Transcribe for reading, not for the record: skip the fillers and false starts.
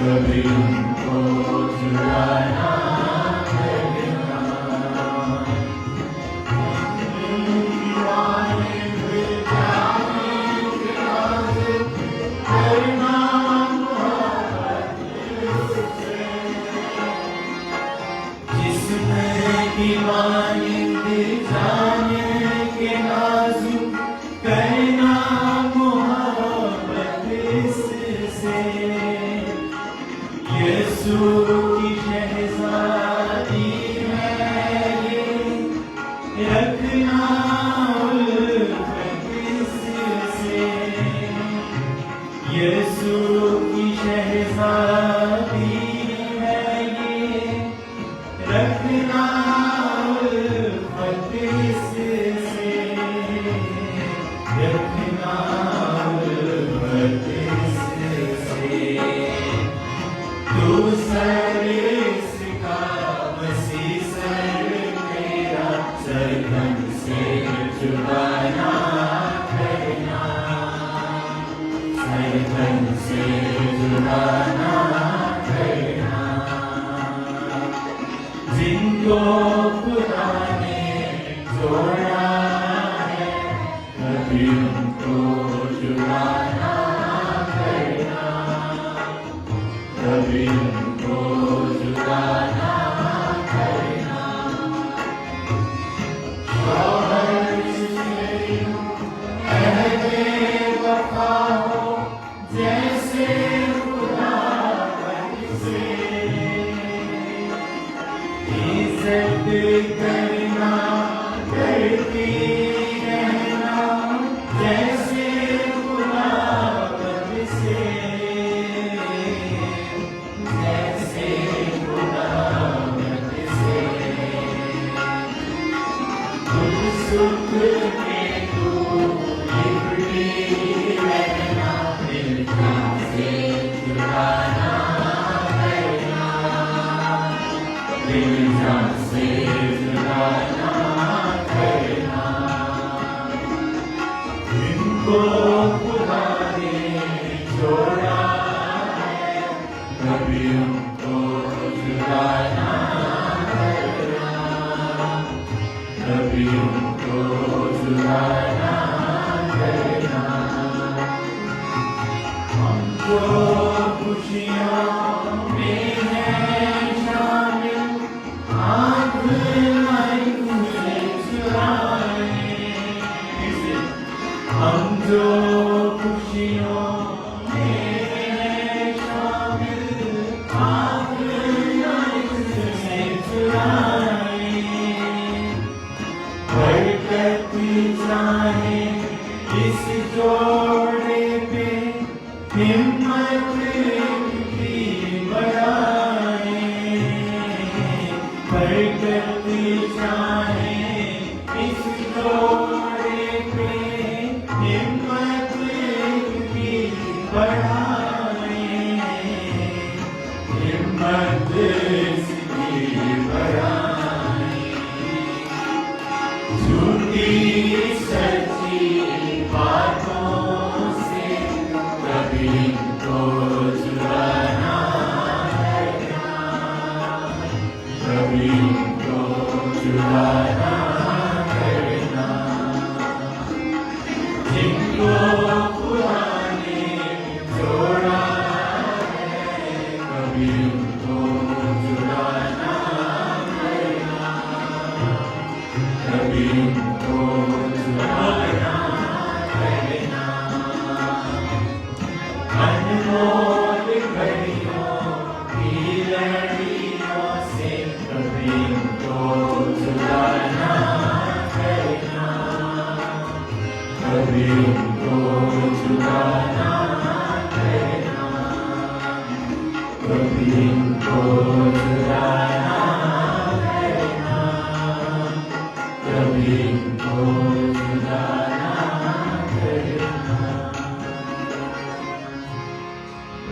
कभी उनको चुराना करना। दीवाने पे जाने के बाद करना मोहब्बत से। जिसमें दीवाने पे जाने के नाज़ुक करना मोहब्बत से। यीशु की शहज़ादी है ये, रखना उल्फत से। यीशु की शहज़ादी है ये, रखना उल्फत से। रखना उल्फत से। तू सर इसका मसीह सर तेरा, सरगम से जुबाना करना। सरगम से जुबाना करना। जिनको खुदा ने जोड़ा है कभी उनको जुबाना करना। कभी उनको जुबाना करना। शौहर से अहदे वफा हो जैसे खुदावंद से। इज्जत करना करती रहना जैसे खुदावंद से। जैसे खुदावंद से। दुख सुख में तू लिपटी रहना, दिल से जुड़ाना करना। दिल से जुड़ाना करना। जिनको खुदा ने जोड़ा है कभी उनको जुड़ाना करना। कभी उनको जुड़ाना करना। हम जो खुशियों में हैं शामिल, आँख मन से चुराए। हम जो खुशियों में हैं शामिल, आँख मन से चुराए। बरकत चाहे इस जोड़े पे, हिम्मत की बढ़ाए। बरकत चाहे इस जोड़े पे, हिम्मत की बढ़ाए। हिम्मत की बढ़ाए। झूठी सच्ची बातों से कभी इनको जुड़ाना करना। कभी इनको जुड़ाना करना। जिनको खुदा ने जोड़ा है कभी इनको जुड़ाना करना। कभी इनको जुड़ाना करना। अनमोल घड़ियों की लड़ियों से कभी इनको जुड़ाना करना। कभी इनको जुड़ाना करना। कभी इनको जुड़ाना करना। कभी इनको